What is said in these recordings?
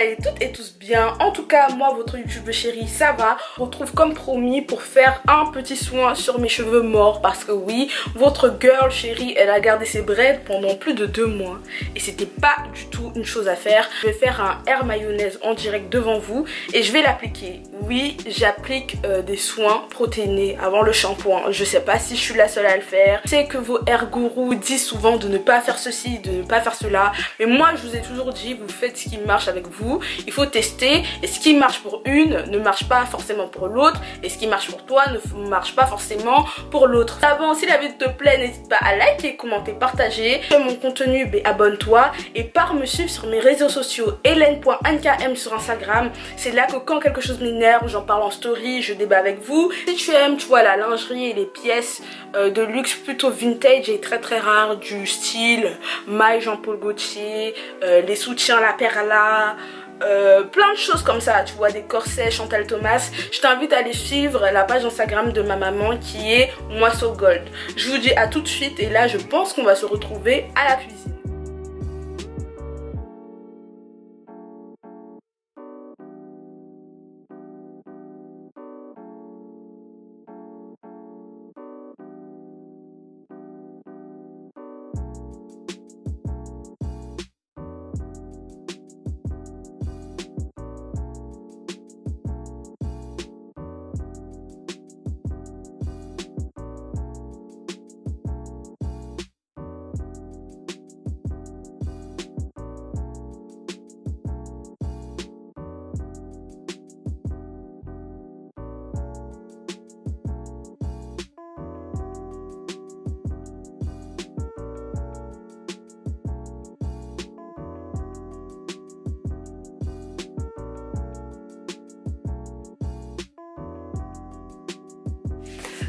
allez toutes et tous bien. En tout cas, moi, votre YouTube chérie, ça va. On se retrouve comme promis pour faire un petit soin sur mes cheveux morts. Parce que oui, votre girl chérie, elle a gardé ses braids pendant plus de 2 mois. Et c'était pas du tout une chose à faire. Je vais faire un air mayonnaise en direct devant vous. Et je vais l'appliquer. Oui, j'applique des soins protéinés avant le shampoing. Je sais pas si je suis la seule à le faire. Je sais que vos air gourous disent souvent de ne pas faire ceci, de ne pas faire cela. Mais moi, je vous ai toujours dit, vous faites ce qui marche avec vous. Il faut tester. Et ce qui marche pour une ne marche pas forcément pour l'autre. Et ce qui marche pour toi ne marche pas forcément pour l'autre. Avant, si la vidéo te plaît, n'hésite pas à liker, commenter, partager. J'aime mon contenu, abonne-toi. Et pars me suivre sur mes réseaux sociaux. Hélène.nkm sur Instagram. C'est là que quand quelque chose m'énerve, j'en parle en story, je débat avec vous. Si tu aimes, tu vois, la lingerie et les pièces de luxe plutôt vintage et très rares du style Maille Jean-Paul Gaultier, les soutiens La Perla, plein de choses comme ça, tu vois, des corsets Chantal Thomas. Je t'invite à aller suivre la page Instagram de ma maman qui est Moisseau Gold. Je vous dis à tout de suite et là je pense qu'on va se retrouver à la cuisine.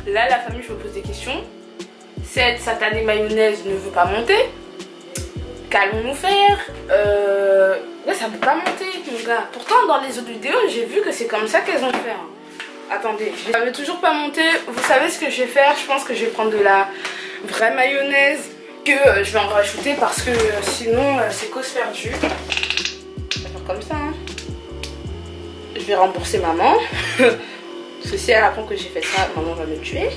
Là, la famille, je me pose des questions. Cette satanée mayonnaise ne veut pas monter. Qu'allons-nous faire? Là, ça ne peut pas monter, mon gars. Pourtant, dans les autres vidéos, j'ai vu que c'est comme ça qu'elles ont fait. Hein. Attendez, ça ne veut toujours pas monter. Vous savez ce que je vais faire? Je pense que je vais prendre de la vraie mayonnaise que je vais en rajouter parce que sinon, c'est cause perdue. Je vais faire comme ça. Hein. Je vais rembourser maman. Parce que si elle apprend que j'ai fait ça, maman va me tuer.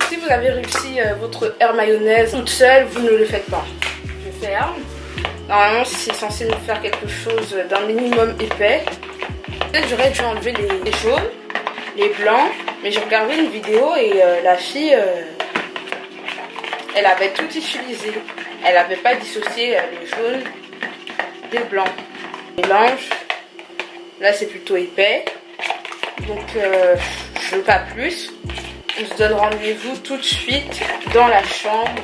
Si vous avez réussi votre air mayonnaise toute seule, vous ne le faites pas. Je ferme. Normalement, c'est censé nous faire quelque chose d'un minimum épais. Peut-être j'aurais dû enlever les jaunes, les blancs. Mais j'ai regardé une vidéo et la fille, elle avait tout utilisé. Elle n'avait pas dissocié les jaunes des blancs. Mélange. Là, c'est plutôt épais. Donc je veux pas plus. On se donne rendez-vous tout de suite dans la chambre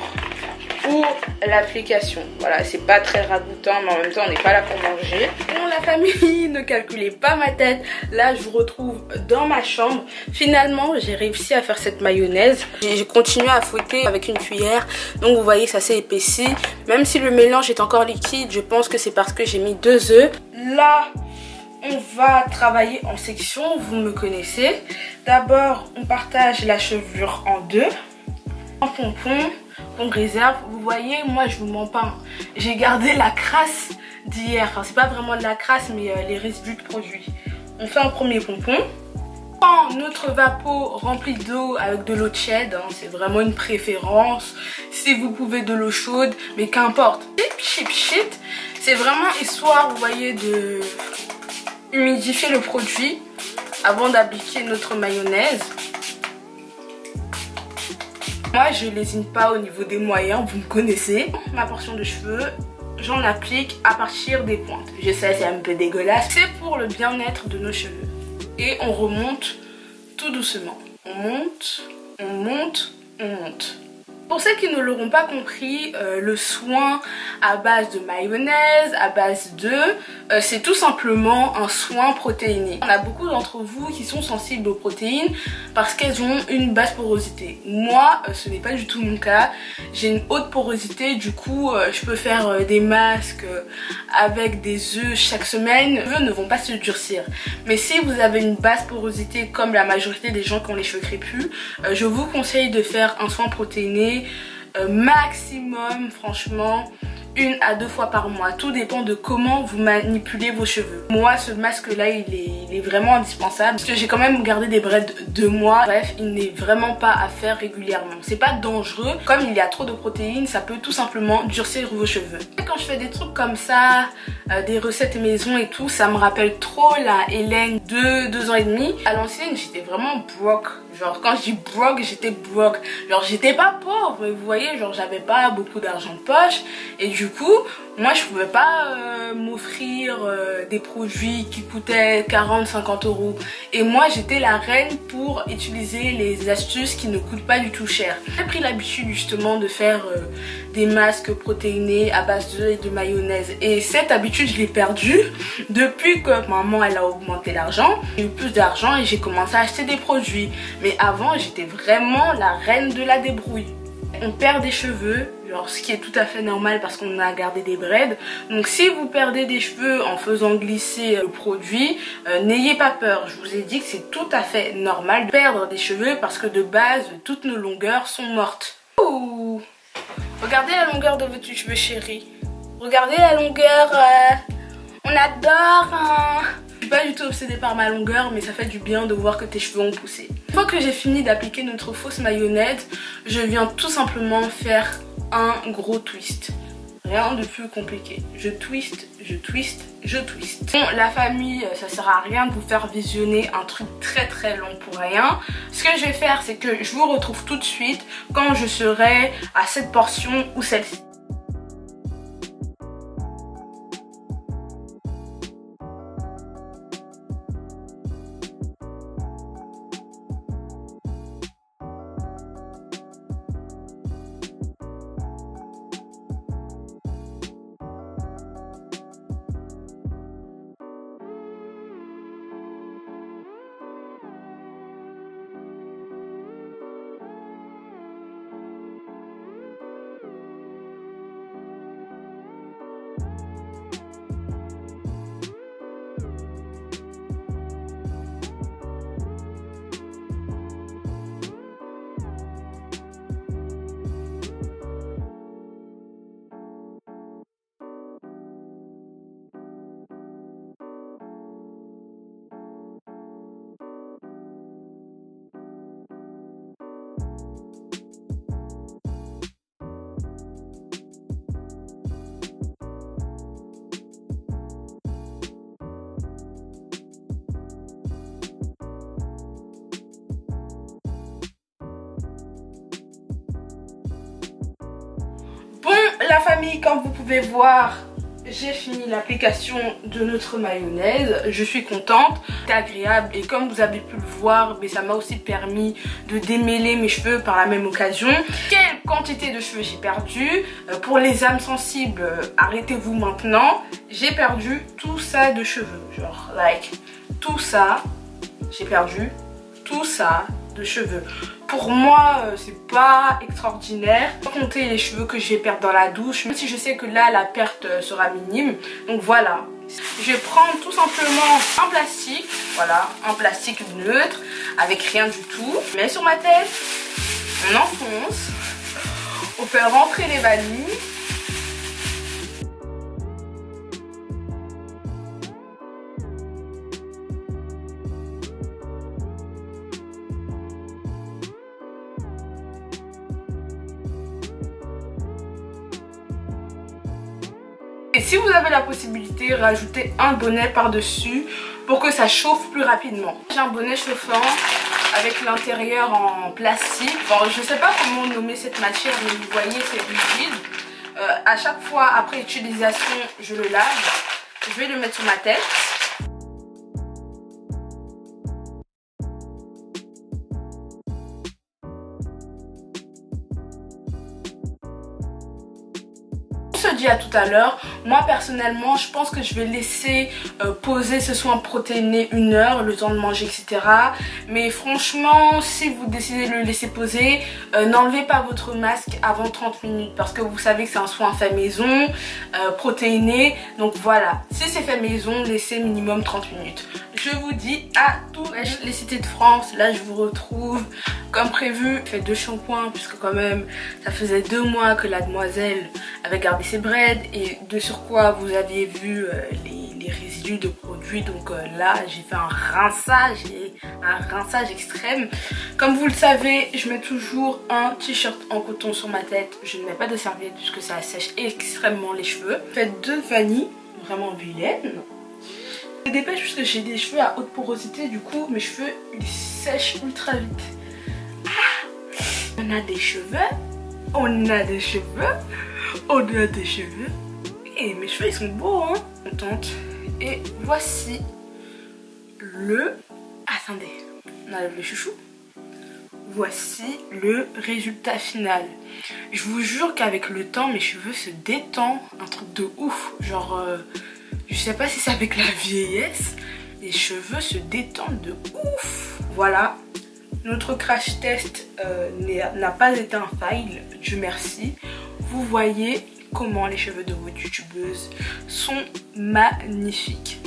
pour l'application. Voilà, c'est pas très ragoûtant mais en même temps on n'est pas là pour manger. Bon la famille, ne calculez pas ma tête. Là je vous retrouve dans ma chambre. Finalement j'ai réussi à faire cette mayonnaise. J'ai continué à fouetter avec une cuillère. Donc vous voyez ça s'est épaissi. Même si le mélange est encore liquide, je pense que c'est parce que j'ai mis 2 œufs. Là on va travailler en section, vous me connaissez. D'abord, on partage la chevelure en 2. En pompon, on réserve. Vous voyez, moi je vous mens pas. J'ai gardé la crasse d'hier. Enfin, c'est pas vraiment de la crasse, mais les résidus de produits. On fait un premier pompon. Quand notre vapeau rempli d'eau avec de l'eau tiède, hein, c'est vraiment une préférence. Si vous pouvez de l'eau chaude, mais qu'importe. Chip. C'est vraiment histoire, vous voyez, de humidifier le produit avant d'appliquer notre mayonnaise. Moi je lésine pas au niveau des moyens, vous me connaissez. Ma portion de cheveux, j'en applique à partir des pointes. Je sais, c'est un peu dégueulasse. C'est pour le bien-être de nos cheveux. Et on remonte tout doucement. On monte, on monte, on monte. Pour ceux qui ne l'auront pas compris, le soin à base de mayonnaise, à base d'œufs, c'est tout simplement un soin protéiné. On a beaucoup d'entre vous qui sont sensibles aux protéines parce qu'elles ont une basse porosité. Moi, ce n'est pas du tout mon cas. J'ai une haute porosité, du coup, je peux faire des masques avec des œufs chaque semaine. Les cheveux ne vont pas se durcir. Mais si vous avez une basse porosité comme la majorité des gens qui ont les cheveux crépus, je vous conseille de faire un soin protéiné maximum, franchement 1 à 2 fois par mois. Tout dépend de comment vous manipulez vos cheveux. Moi, ce masque là il est vraiment indispensable parce que j'ai quand même gardé des braids 2 mois. Bref, il n'est vraiment pas à faire régulièrement. C'est pas dangereux. Comme il y a trop de protéines, ça peut tout simplement durcir vos cheveux. Et quand je fais des trucs comme ça, des recettes maison et tout, ça me rappelle trop la Hélène de 2 ans et demi. À l'ancienne, j'étais vraiment broke. Genre quand je dis broke, j'étais broke. Genre j'étais pas pauvre, mais vous voyez, genre j'avais pas beaucoup d'argent de poche. Et du coup, moi je pouvais pas m'offrir des produits qui coûtaient 40-50 euros. Et moi j'étais la reine pour utiliser les astuces qui ne coûtent pas du tout cher. J'ai pris l'habitude justement de faire des masques protéinés à base d'œufs et de mayonnaise. Et cette habitude je l'ai perdue depuis que maman elle a augmenté l'argent. J'ai eu plus d'argent et j'ai commencé à acheter des produits. Mais avant j'étais vraiment la reine de la débrouille. On perd des cheveux, genre ce qui est tout à fait normal parce qu'on a gardé des braids. Donc si vous perdez des cheveux en faisant glisser le produit, n'ayez pas peur. Je vous ai dit que c'est tout à fait normal de perdre des cheveux parce que de base toutes nos longueurs sont mortes. Ouh. Regardez la longueur de votre cheveux chérie. Regardez la longueur, on adore. Je suis pas du tout obsédée par ma longueur, mais ça fait du bien de voir que tes cheveux ont poussé. Une fois que j'ai fini d'appliquer notre fausse mayonnaise, je viens tout simplement faire un gros twist. Rien de plus compliqué. Je twist, je twist, je twist. Bon, la famille, ça sert à rien de vous faire visionner un truc très long pour rien. Ce que je vais faire, c'est que je vous retrouve tout de suite quand je serai à cette portion ou celle-ci. La famille, comme vous pouvez voir, j'ai fini l'application de notre mayonnaise. Je suis contente, c'est agréable et comme vous avez pu le voir, mais ça m'a aussi permis de démêler mes cheveux par la même occasion. Quelle quantité de cheveux j'ai perdu? Pour les âmes sensibles, arrêtez-vous maintenant. J'ai perdu tout ça de cheveux, genre like tout ça, j'ai perdu tout ça de cheveux. Pour moi, c'est pas extraordinaire. Sans compter les cheveux que je vais perdre dans la douche, même si je sais que là, la perte sera minime. Donc voilà. Je vais prendre tout simplement un plastique, voilà, un plastique neutre, avec rien du tout. Je mets sur ma tête, on enfonce, on fait rentrer les vanilles. Et si vous avez la possibilité, rajoutez un bonnet par-dessus pour que ça chauffe plus rapidement. J'ai un bonnet chauffant avec l'intérieur en plastique. Bon, je sais pas comment nommer cette matière, mais vous voyez, c'est rigide. À chaque fois après utilisation, je le lave. Je vais le mettre sur ma tête. On se dit à tout à l'heure. Moi personnellement je pense que je vais laisser poser ce soin protéiné 1 heure, le temps de manger, etc. Mais franchement, si vous décidez de le laisser poser, n'enlevez pas votre masque avant 30 minutes parce que vous savez que c'est un soin fait maison, protéiné. Donc voilà, si c'est fait maison, laissez minimum 30 minutes. Je vous dis à tous les cités de France. Là je vous retrouve Comme prévu, j'ai fait 2 shampoings puisque quand même ça faisait 2 mois que la demoiselle avait gardé ses braids et de surcroît vous aviez vu les résidus de produits. Donc là j'ai fait un rinçage extrême. Comme vous le savez, je mets toujours un t-shirt en coton sur ma tête. Je ne mets pas de serviette puisque ça sèche extrêmement les cheveux. Faites 2 vanilles vraiment vilaines. Je me dépêche puisque j'ai des cheveux à haute porosité, du coup mes cheveux ils sèchent ultra vite. On a des cheveux, on a des cheveux, on a des cheveux. Et mes cheveux ils sont beaux hein. Contente. Et voici le... Attendez, on enlève le chouchou. Voici le résultat final. Je vous jure qu'avec le temps mes cheveux se détendent. Un truc de ouf. Genre, je sais pas si c'est avec la vieillesse. Les cheveux se détendent de ouf. Voilà. Notre crash test n'a pas été un fail, Dieu merci. Vous voyez comment les cheveux de votre youtubeuse sont magnifiques.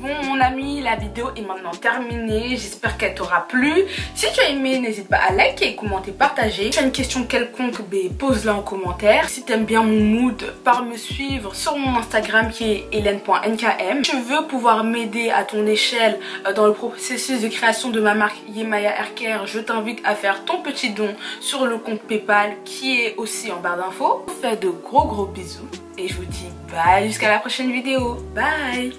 Bon mon ami, la vidéo est maintenant terminée, j'espère qu'elle t'aura plu. Si tu as aimé, n'hésite pas à liker, commenter, partager. Si tu as une question quelconque, pose-la en commentaire. Si tu aimes bien mon mood, pars me suivre sur mon Instagram qui est hélène.nkm. Si tu veux pouvoir m'aider à ton échelle dans le processus de création de ma marque Yemaya Haircare, je t'invite à faire ton petit don sur le compte Paypal qui est aussi en barre d'infos. Je vous fais de gros bisous et je vous dis bye jusqu'à la prochaine vidéo. Bye.